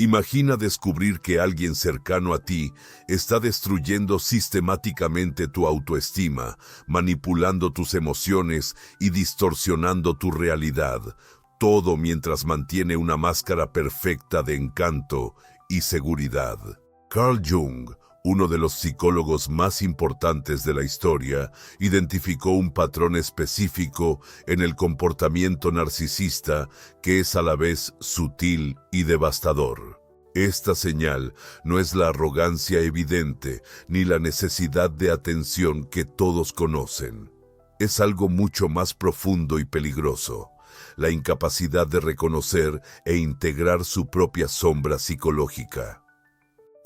Imagina descubrir que alguien cercano a ti está destruyendo sistemáticamente tu autoestima, manipulando tus emociones y distorsionando tu realidad, todo mientras mantiene una máscara perfecta de encanto y seguridad. Carl Jung, uno de los psicólogos más importantes de la historia, identificó un patrón específico en el comportamiento narcisista que es a la vez sutil y devastador. Esta señal no es la arrogancia evidente ni la necesidad de atención que todos conocen. Es algo mucho más profundo y peligroso: la incapacidad de reconocer e integrar su propia sombra psicológica.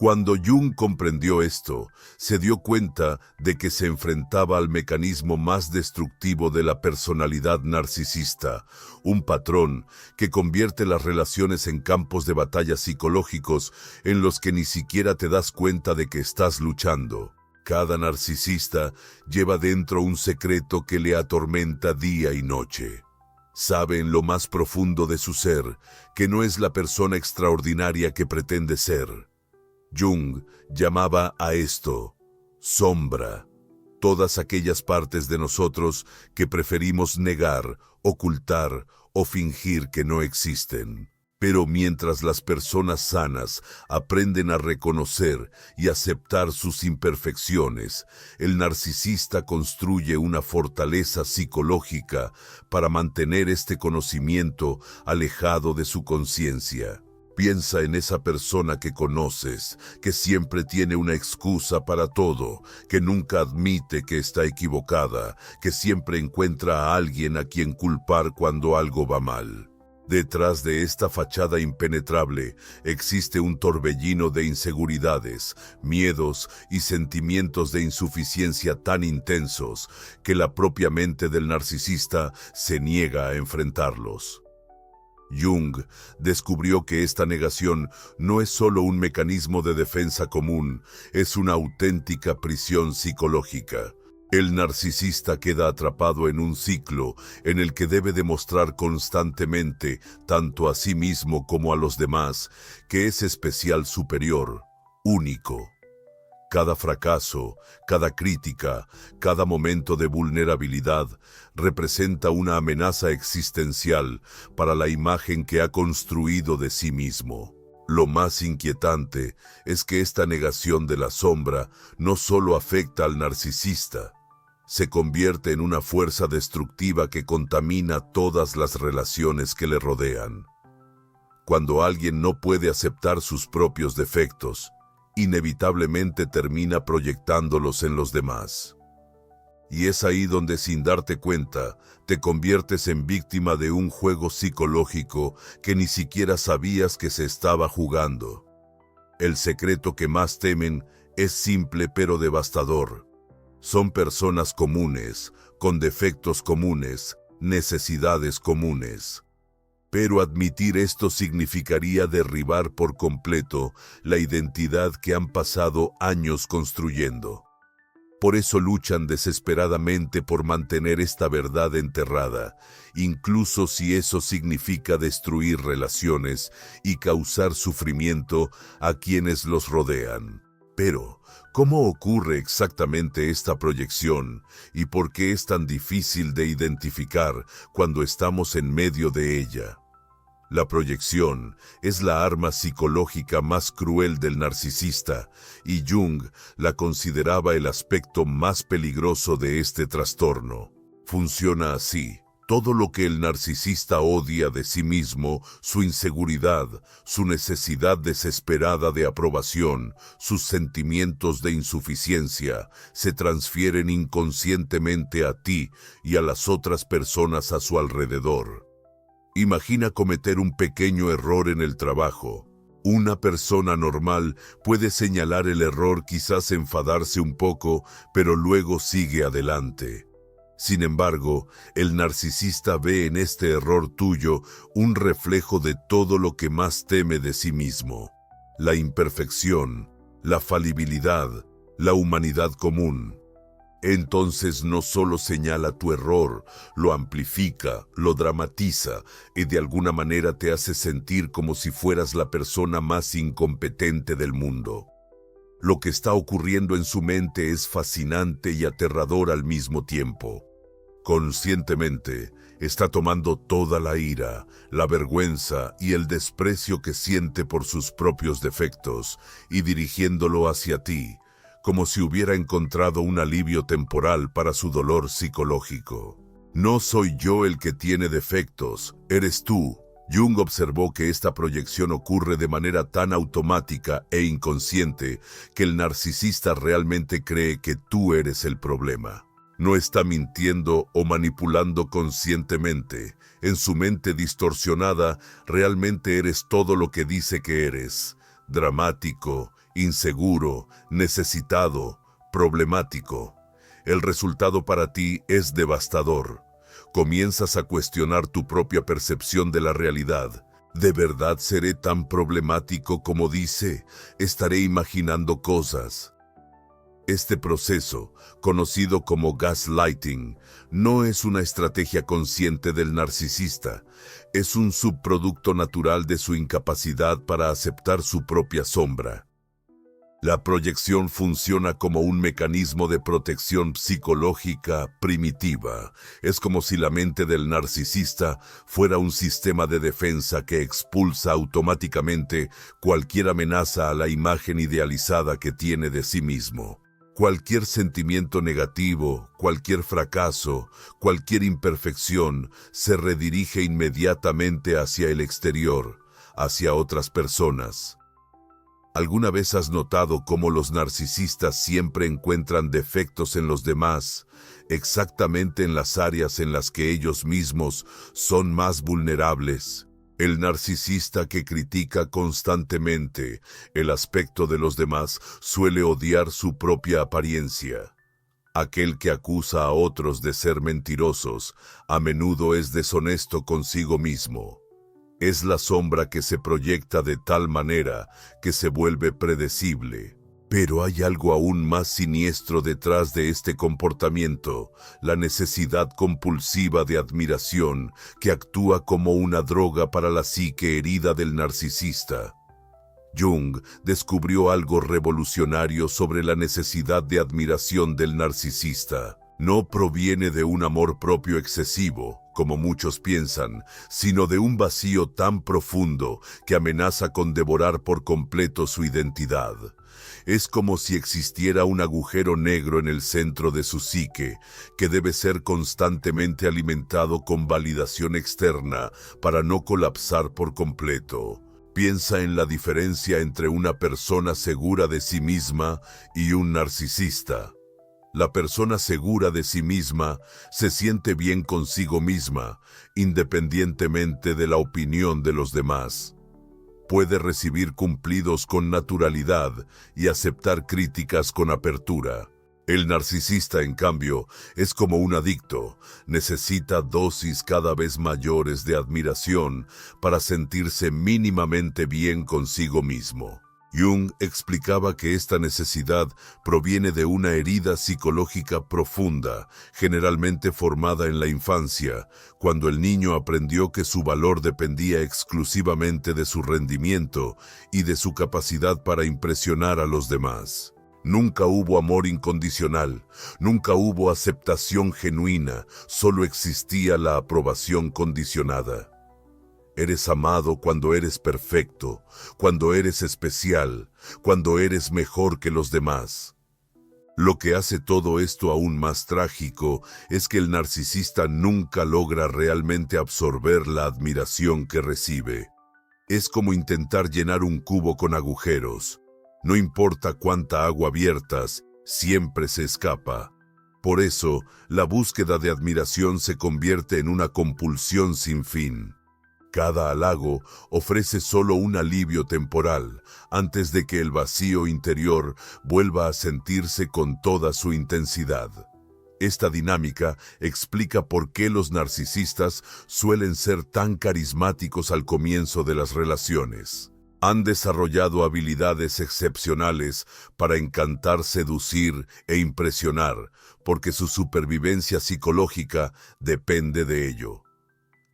Cuando Jung comprendió esto, se dio cuenta de que se enfrentaba al mecanismo más destructivo de la personalidad narcisista, un patrón que convierte las relaciones en campos de batalla psicológicos en los que ni siquiera te das cuenta de que estás luchando. Cada narcisista lleva dentro un secreto que le atormenta día y noche. Sabe en lo más profundo de su ser que no es la persona extraordinaria que pretende ser. Jung llamaba a esto sombra, todas aquellas partes de nosotros que preferimos negar, ocultar o fingir que no existen. Pero mientras las personas sanas aprenden a reconocer y aceptar sus imperfecciones, el narcisista construye una fortaleza psicológica para mantener este conocimiento alejado de su conciencia. Piensa en esa persona que conoces, que siempre tiene una excusa para todo, que nunca admite que está equivocada, que siempre encuentra a alguien a quien culpar cuando algo va mal. Detrás de esta fachada impenetrable existe un torbellino de inseguridades, miedos y sentimientos de insuficiencia tan intensos que la propia mente del narcisista se niega a enfrentarlos. Jung descubrió que esta negación no es solo un mecanismo de defensa común, es una auténtica prisión psicológica. El narcisista queda atrapado en un ciclo en el que debe demostrar constantemente, tanto a sí mismo como a los demás, que es especial, superior, único. Cada fracaso, cada crítica, cada momento de vulnerabilidad representa una amenaza existencial para la imagen que ha construido de sí mismo. Lo más inquietante es que esta negación de la sombra no solo afecta al narcisista, se convierte en una fuerza destructiva que contamina todas las relaciones que le rodean. Cuando alguien no puede aceptar sus propios defectos, inevitablemente termina proyectándolos en los demás. Y es ahí donde, sin darte cuenta, te conviertes en víctima de un juego psicológico que ni siquiera sabías que se estaba jugando. El secreto que más temen es simple pero devastador. Son personas comunes, con defectos comunes, necesidades comunes. Pero admitir esto significaría derribar por completo la identidad que han pasado años construyendo. Por eso luchan desesperadamente por mantener esta verdad enterrada, incluso si eso significa destruir relaciones y causar sufrimiento a quienes los rodean. Pero, ¿cómo ocurre exactamente esta proyección y por qué es tan difícil de identificar cuando estamos en medio de ella? La proyección es la arma psicológica más cruel del narcisista, y Jung la consideraba el aspecto más peligroso de este trastorno. Funciona así: todo lo que el narcisista odia de sí mismo, su inseguridad, su necesidad desesperada de aprobación, sus sentimientos de insuficiencia, se transfieren inconscientemente a ti y a las otras personas a su alrededor. Imagina cometer un pequeño error en el trabajo. Una persona normal puede señalar el error, quizás enfadarse un poco, pero luego sigue adelante. Sin embargo, el narcisista ve en este error tuyo un reflejo de todo lo que más teme de sí mismo: la imperfección, la falibilidad, la humanidad común. Entonces no solo señala tu error, lo amplifica, lo dramatiza y de alguna manera te hace sentir como si fueras la persona más incompetente del mundo. Lo que está ocurriendo en su mente es fascinante y aterrador al mismo tiempo. Conscientemente, está tomando toda la ira, la vergüenza y el desprecio que siente por sus propios defectos y dirigiéndolo hacia ti, como si hubiera encontrado un alivio temporal para su dolor psicológico. No soy yo el que tiene defectos, eres tú. Jung observó que esta proyección ocurre de manera tan automática e inconsciente que el narcisista realmente cree que tú eres el problema. No está mintiendo o manipulando conscientemente. En su mente distorsionada, realmente eres todo lo que dice que eres. Dramático, inseguro, necesitado, problemático. El resultado para ti es devastador. Comienzas a cuestionar tu propia percepción de la realidad. ¿De verdad seré tan problemático como dice? ¿Estaré imaginando cosas? Este proceso, conocido como gaslighting, no es una estrategia consciente del narcisista. Es un subproducto natural de su incapacidad para aceptar su propia sombra. La proyección funciona como un mecanismo de protección psicológica primitiva. Es como si la mente del narcisista fuera un sistema de defensa que expulsa automáticamente cualquier amenaza a la imagen idealizada que tiene de sí mismo. Cualquier sentimiento negativo, cualquier fracaso, cualquier imperfección se redirige inmediatamente hacia el exterior, hacia otras personas. ¿Alguna vez has notado cómo los narcisistas siempre encuentran defectos en los demás, exactamente en las áreas en las que ellos mismos son más vulnerables? El narcisista que critica constantemente el aspecto de los demás suele odiar su propia apariencia. Aquel que acusa a otros de ser mentirosos a menudo es deshonesto consigo mismo. Es la sombra que se proyecta de tal manera que se vuelve predecible. Pero hay algo aún más siniestro detrás de este comportamiento, la necesidad compulsiva de admiración que actúa como una droga para la psique herida del narcisista. Jung descubrió algo revolucionario sobre la necesidad de admiración del narcisista. No proviene de un amor propio excesivo, como muchos piensan, sino de un vacío tan profundo que amenaza con devorar por completo su identidad. Es como si existiera un agujero negro en el centro de su psique, que debe ser constantemente alimentado con validación externa para no colapsar por completo. Piensa en la diferencia entre una persona segura de sí misma y un narcisista. La persona segura de sí misma se siente bien consigo misma, independientemente de la opinión de los demás. Puede recibir cumplidos con naturalidad y aceptar críticas con apertura. El narcisista, en cambio, es como un adicto. Necesita dosis cada vez mayores de admiración para sentirse mínimamente bien consigo mismo. Jung explicaba que esta necesidad proviene de una herida psicológica profunda, generalmente formada en la infancia, cuando el niño aprendió que su valor dependía exclusivamente de su rendimiento y de su capacidad para impresionar a los demás. Nunca hubo amor incondicional, nunca hubo aceptación genuina, solo existía la aprobación condicionada. Eres amado cuando eres perfecto, cuando eres especial, cuando eres mejor que los demás. Lo que hace todo esto aún más trágico es que el narcisista nunca logra realmente absorber la admiración que recibe. Es como intentar llenar un cubo con agujeros. No importa cuánta agua viertas, siempre se escapa. Por eso, la búsqueda de admiración se convierte en una compulsión sin fin. Cada halago ofrece solo un alivio temporal, antes de que el vacío interior vuelva a sentirse con toda su intensidad. Esta dinámica explica por qué los narcisistas suelen ser tan carismáticos al comienzo de las relaciones. Han desarrollado habilidades excepcionales para encantar, seducir e impresionar, porque su supervivencia psicológica depende de ello.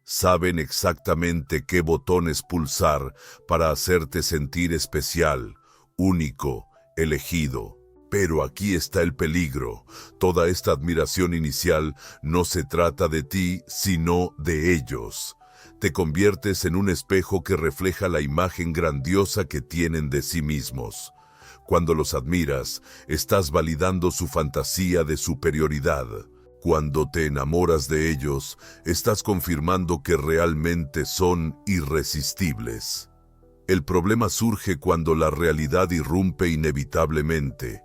Saben exactamente qué botones pulsar para hacerte sentir especial, único, elegido. Pero aquí está el peligro. Toda esta admiración inicial no se trata de ti, sino de ellos. Te conviertes en un espejo que refleja la imagen grandiosa que tienen de sí mismos. Cuando los admiras, estás validando su fantasía de superioridad. Cuando te enamoras de ellos, estás confirmando que realmente son irresistibles. El problema surge cuando la realidad irrumpe inevitablemente,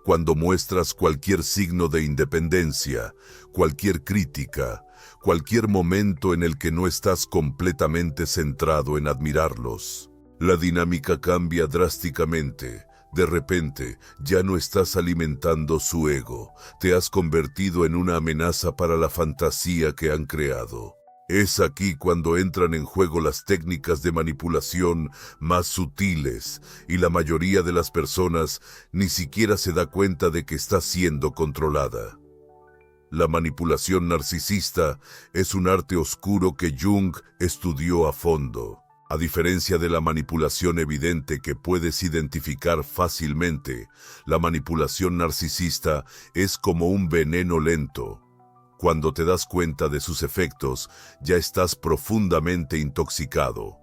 cuando muestras cualquier signo de independencia, cualquier crítica, cualquier momento en el que no estás completamente centrado en admirarlos. La dinámica cambia drásticamente. De repente, ya no estás alimentando su ego, te has convertido en una amenaza para la fantasía que han creado. Es aquí cuando entran en juego las técnicas de manipulación más sutiles, y la mayoría de las personas ni siquiera se da cuenta de que está siendo controlada. La manipulación narcisista es un arte oscuro que Jung estudió a fondo. A diferencia de la manipulación evidente que puedes identificar fácilmente, la manipulación narcisista es como un veneno lento. Cuando te das cuenta de sus efectos, ya estás profundamente intoxicado.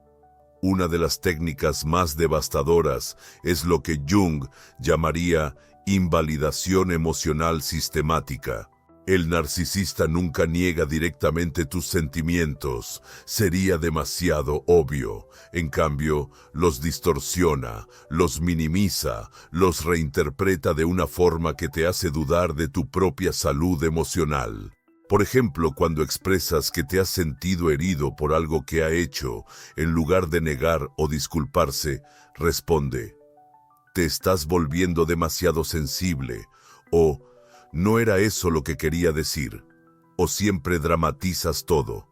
Una de las técnicas más devastadoras es lo que Jung llamaría invalidación emocional sistemática. El narcisista nunca niega directamente tus sentimientos, sería demasiado obvio. En cambio, los distorsiona, los minimiza, los reinterpreta de una forma que te hace dudar de tu propia salud emocional. Por ejemplo, cuando expresas que te has sentido herido por algo que ha hecho, en lugar de negar o disculparse, responde: «Te estás volviendo demasiado sensible», o «No era eso lo que quería decir», o «Siempre dramatizas todo».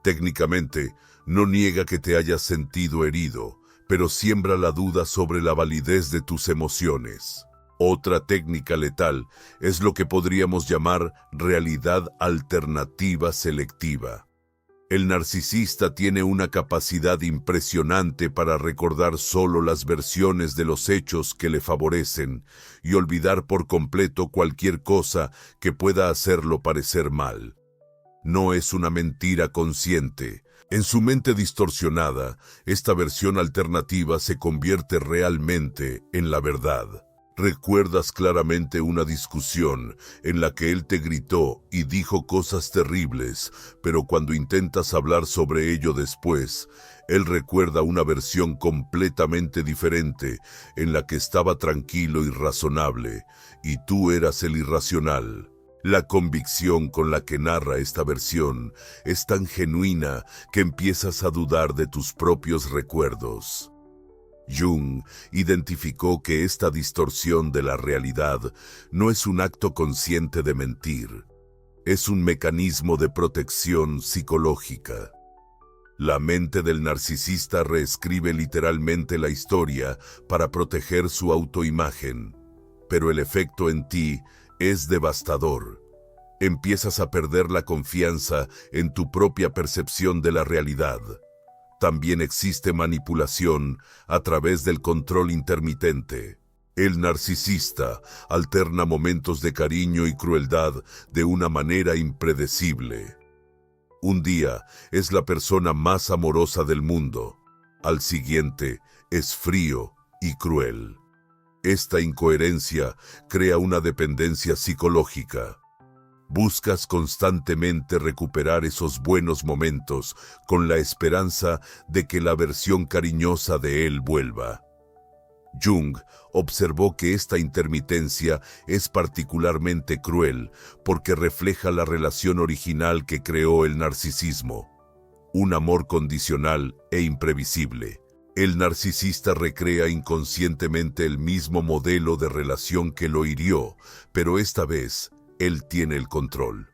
Técnicamente, no niega que te hayas sentido herido, pero siembra la duda sobre la validez de tus emociones. Otra técnica letal es lo que podríamos llamar realidad alternativa selectiva. El narcisista tiene una capacidad impresionante para recordar solo las versiones de los hechos que le favorecen y olvidar por completo cualquier cosa que pueda hacerlo parecer mal. No es una mentira consciente. En su mente distorsionada, esta versión alternativa se convierte realmente en la verdad. Recuerdas claramente una discusión en la que él te gritó y dijo cosas terribles, pero cuando intentas hablar sobre ello después, él recuerda una versión completamente diferente en la que estaba tranquilo y razonable, y tú eras el irracional. La convicción con la que narra esta versión es tan genuina que empiezas a dudar de tus propios recuerdos. Jung identificó que esta distorsión de la realidad no es un acto consciente de mentir, es un mecanismo de protección psicológica. La mente del narcisista reescribe literalmente la historia para proteger su autoimagen, pero el efecto en ti es devastador. Empiezas a perder la confianza en tu propia percepción de la realidad. También existe manipulación a través del control intermitente. El narcisista alterna momentos de cariño y crueldad de una manera impredecible. Un día es la persona más amorosa del mundo. Al siguiente es frío y cruel. Esta incoherencia crea una dependencia psicológica. Buscas constantemente recuperar esos buenos momentos con la esperanza de que la versión cariñosa de él vuelva. Jung observó que esta intermitencia es particularmente cruel porque refleja la relación original que creó el narcisismo, un amor condicional e imprevisible. El narcisista recrea inconscientemente el mismo modelo de relación que lo hirió, pero esta vez él tiene el control.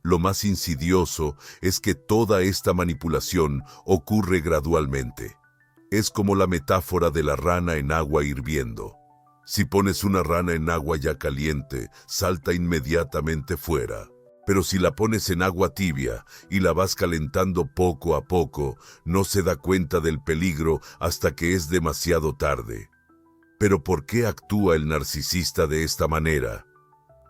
Lo más insidioso es que toda esta manipulación ocurre gradualmente. Es como la metáfora de la rana en agua hirviendo. Si pones una rana en agua ya caliente, salta inmediatamente fuera. Pero si la pones en agua tibia y la vas calentando poco a poco, no se da cuenta del peligro hasta que es demasiado tarde. Pero ¿por qué actúa el narcisista de esta manera?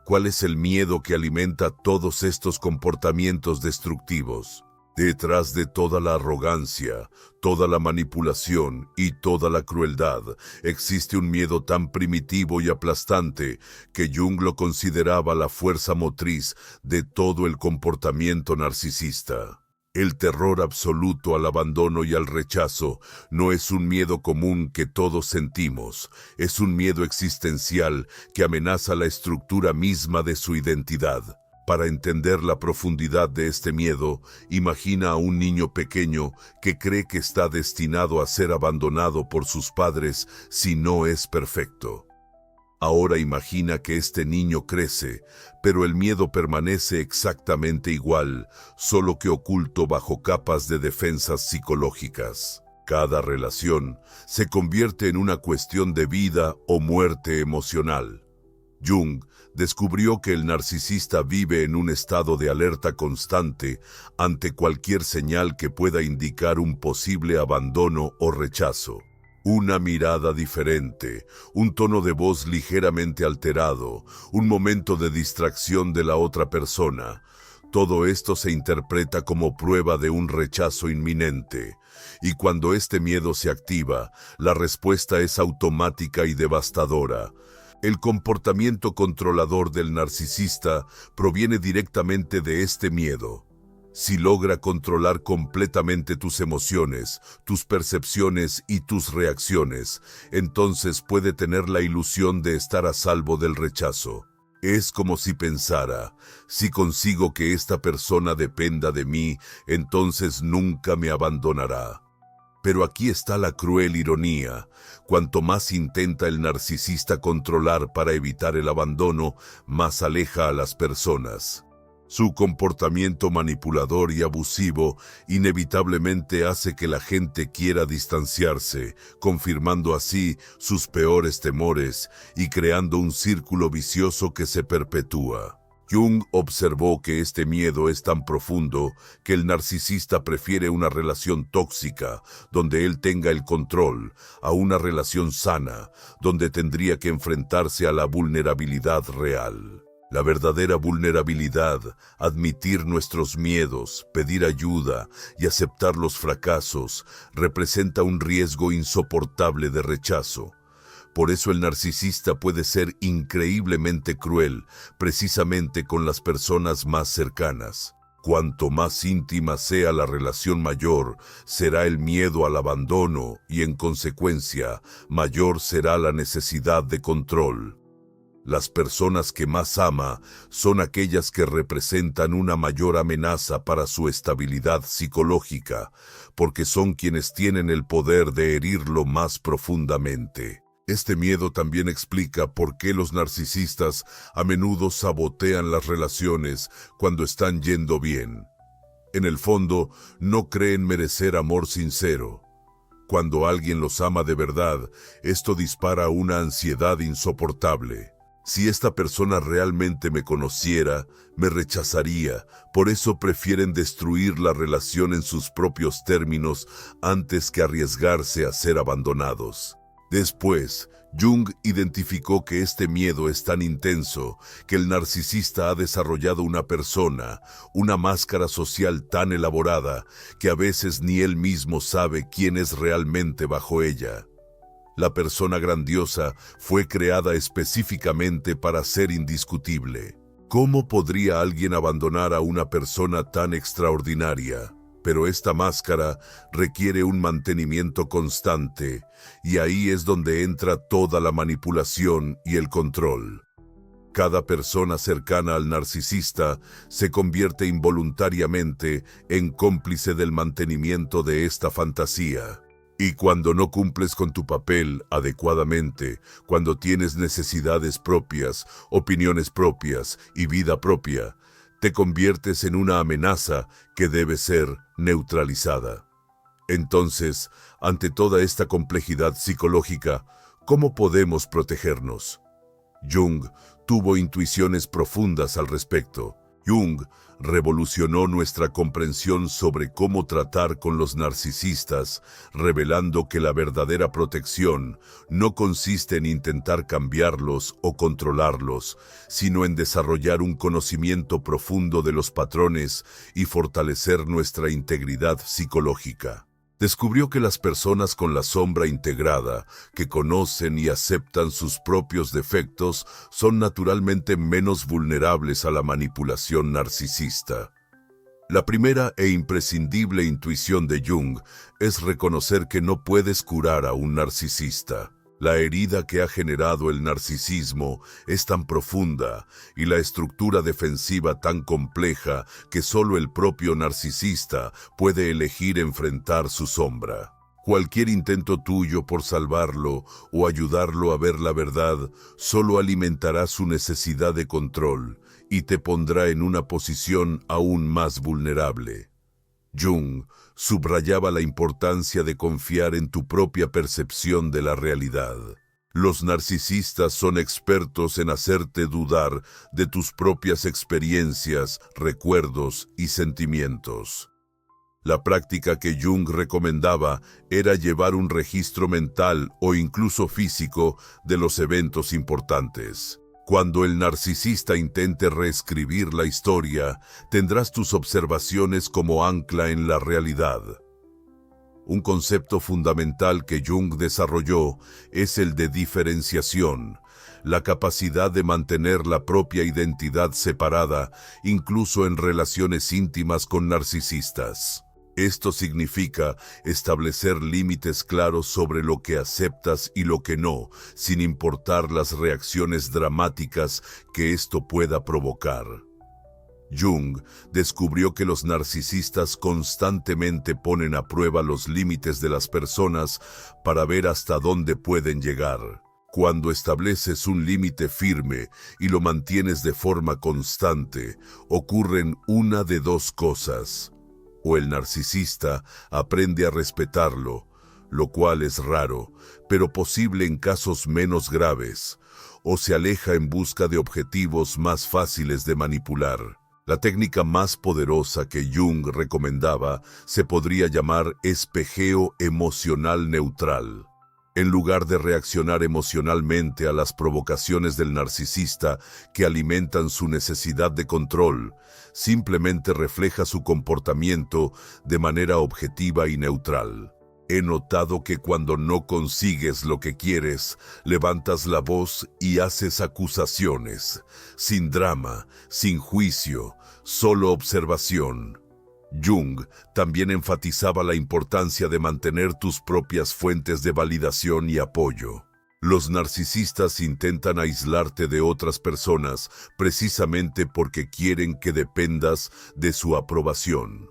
¿Cuál es el miedo que alimenta todos estos comportamientos destructivos? Detrás de toda la arrogancia, toda la manipulación y toda la crueldad, existe un miedo tan primitivo y aplastante que Jung lo consideraba la fuerza motriz de todo el comportamiento narcisista. El terror absoluto al abandono y al rechazo no es un miedo común que todos sentimos, es un miedo existencial que amenaza la estructura misma de su identidad. Para entender la profundidad de este miedo, imagina a un niño pequeño que cree que está destinado a ser abandonado por sus padres si no es perfecto. Ahora imagina que este niño crece, pero el miedo permanece exactamente igual, solo que oculto bajo capas de defensas psicológicas. Cada relación se convierte en una cuestión de vida o muerte emocional. Jung descubrió que el narcisista vive en un estado de alerta constante ante cualquier señal que pueda indicar un posible abandono o rechazo. Una mirada diferente, un tono de voz ligeramente alterado, un momento de distracción de la otra persona. Todo esto se interpreta como prueba de un rechazo inminente. Y cuando este miedo se activa, la respuesta es automática y devastadora. El comportamiento controlador del narcisista proviene directamente de este miedo. Si logra controlar completamente tus emociones, tus percepciones y tus reacciones, entonces puede tener la ilusión de estar a salvo del rechazo. Es como si pensara, si consigo que esta persona dependa de mí, entonces nunca me abandonará. Pero aquí está la cruel ironía. Cuanto más intenta el narcisista controlar para evitar el abandono, más aleja a las personas. Su comportamiento manipulador y abusivo inevitablemente hace que la gente quiera distanciarse, confirmando así sus peores temores y creando un círculo vicioso que se perpetúa. Jung observó que este miedo es tan profundo que el narcisista prefiere una relación tóxica, donde él tenga el control, a una relación sana, donde tendría que enfrentarse a la vulnerabilidad real. La verdadera vulnerabilidad, admitir nuestros miedos, pedir ayuda y aceptar los fracasos, representa un riesgo insoportable de rechazo. Por eso el narcisista puede ser increíblemente cruel, precisamente con las personas más cercanas. Cuanto más íntima sea la relación mayor, será el miedo al abandono y, en consecuencia, mayor será la necesidad de control. Las personas que más ama son aquellas que representan una mayor amenaza para su estabilidad psicológica, porque son quienes tienen el poder de herirlo más profundamente. Este miedo también explica por qué los narcisistas a menudo sabotean las relaciones cuando están yendo bien. En el fondo, no creen merecer amor sincero. Cuando alguien los ama de verdad, esto dispara una ansiedad insoportable. Si esta persona realmente me conociera, me rechazaría. Por eso prefieren destruir la relación en sus propios términos antes que arriesgarse a ser abandonados. Después, Jung identificó que este miedo es tan intenso que el narcisista ha desarrollado una persona, una máscara social tan elaborada que a veces ni él mismo sabe quién es realmente bajo ella. La persona grandiosa fue creada específicamente para ser indiscutible. ¿Cómo podría alguien abandonar a una persona tan extraordinaria? Pero esta máscara requiere un mantenimiento constante, y ahí es donde entra toda la manipulación y el control. Cada persona cercana al narcisista se convierte involuntariamente en cómplice del mantenimiento de esta fantasía. Y cuando no cumples con tu papel adecuadamente, cuando tienes necesidades propias, opiniones propias y vida propia, te conviertes en una amenaza que debe ser neutralizada. Entonces, ante toda esta complejidad psicológica, ¿cómo podemos protegernos? Jung tuvo intuiciones profundas al respecto. Jung revolucionó nuestra comprensión sobre cómo tratar con los narcisistas, revelando que la verdadera protección no consiste en intentar cambiarlos o controlarlos, sino en desarrollar un conocimiento profundo de los patrones y fortalecer nuestra integridad psicológica. Descubrió que las personas con la sombra integrada, que conocen y aceptan sus propios defectos, son naturalmente menos vulnerables a la manipulación narcisista. La primera e imprescindible intuición de Jung es reconocer que no puedes curar a un narcisista. La herida que ha generado el narcisismo es tan profunda y la estructura defensiva tan compleja que solo el propio narcisista puede elegir enfrentar su sombra. Cualquier intento tuyo por salvarlo o ayudarlo a ver la verdad solo alimentará su necesidad de control y te pondrá en una posición aún más vulnerable. Jung subrayaba la importancia de confiar en tu propia percepción de la realidad. Los narcisistas son expertos en hacerte dudar de tus propias experiencias, recuerdos y sentimientos. La práctica que Jung recomendaba era llevar un registro mental o incluso físico de los eventos importantes. Cuando el narcisista intente reescribir la historia, tendrás tus observaciones como ancla en la realidad. Un concepto fundamental que Jung desarrolló es el de diferenciación, la capacidad de mantener la propia identidad separada, incluso en relaciones íntimas con narcisistas. Esto significa establecer límites claros sobre lo que aceptas y lo que no, sin importar las reacciones dramáticas que esto pueda provocar. Jung descubrió que los narcisistas constantemente ponen a prueba los límites de las personas para ver hasta dónde pueden llegar. Cuando estableces un límite firme y lo mantienes de forma constante, ocurren una de dos cosas. O el narcisista aprende a respetarlo, lo cual es raro, pero posible en casos menos graves, o se aleja en busca de objetivos más fáciles de manipular. La técnica más poderosa que Jung recomendaba se podría llamar espejeo emocional neutral. En lugar de reaccionar emocionalmente a las provocaciones del narcisista que alimentan su necesidad de control, simplemente refleja su comportamiento de manera objetiva y neutral. He notado que cuando no consigues lo que quieres, levantas la voz y haces acusaciones, sin drama, sin juicio, solo observación. Jung también enfatizaba la importancia de mantener tus propias fuentes de validación y apoyo. Los narcisistas intentan aislarte de otras personas precisamente porque quieren que dependas de su aprobación.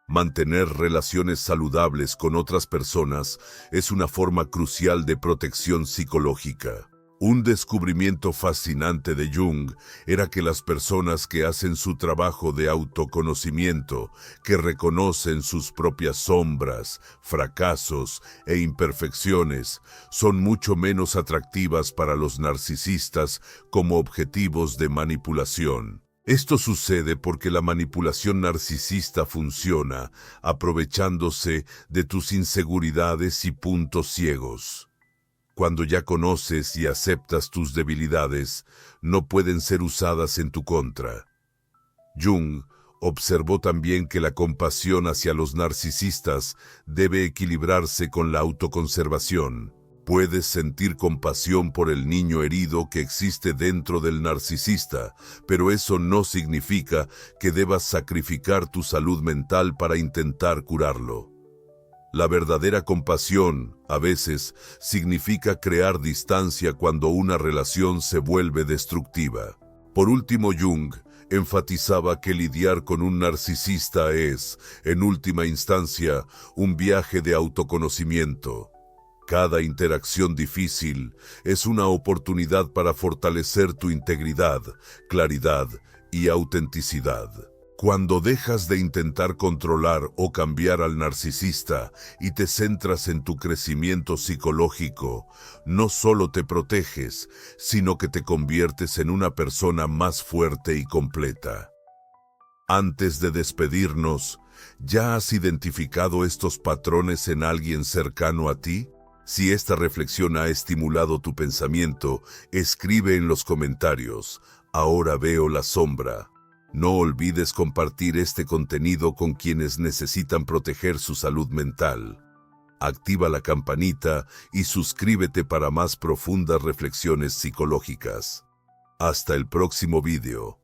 Mantener relaciones saludables con otras personas es una forma crucial de protección psicológica. Un descubrimiento fascinante de Jung era que las personas que hacen su trabajo de autoconocimiento, que reconocen sus propias sombras, fracasos e imperfecciones, son mucho menos atractivas para los narcisistas como objetivos de manipulación. Esto sucede porque la manipulación narcisista funciona aprovechándose de tus inseguridades y puntos ciegos. Cuando ya conoces y aceptas tus debilidades, no pueden ser usadas en tu contra. Jung observó también que la compasión hacia los narcisistas debe equilibrarse con la autoconservación. Puedes sentir compasión por el niño herido que existe dentro del narcisista, pero eso no significa que debas sacrificar tu salud mental para intentar curarlo. La verdadera compasión, a veces, significa crear distancia cuando una relación se vuelve destructiva. Por último, Jung enfatizaba que lidiar con un narcisista es, en última instancia, un viaje de autoconocimiento. Cada interacción difícil es una oportunidad para fortalecer tu integridad, claridad y autenticidad. Cuando dejas de intentar controlar o cambiar al narcisista y te centras en tu crecimiento psicológico, no solo te proteges, sino que te conviertes en una persona más fuerte y completa. Antes de despedirnos, ¿ya has identificado estos patrones en alguien cercano a ti? Si esta reflexión ha estimulado tu pensamiento, escribe en los comentarios: "Ahora veo la sombra". No olvides compartir este contenido con quienes necesitan proteger su salud mental. Activa la campanita y suscríbete para más profundas reflexiones psicológicas. Hasta el próximo video.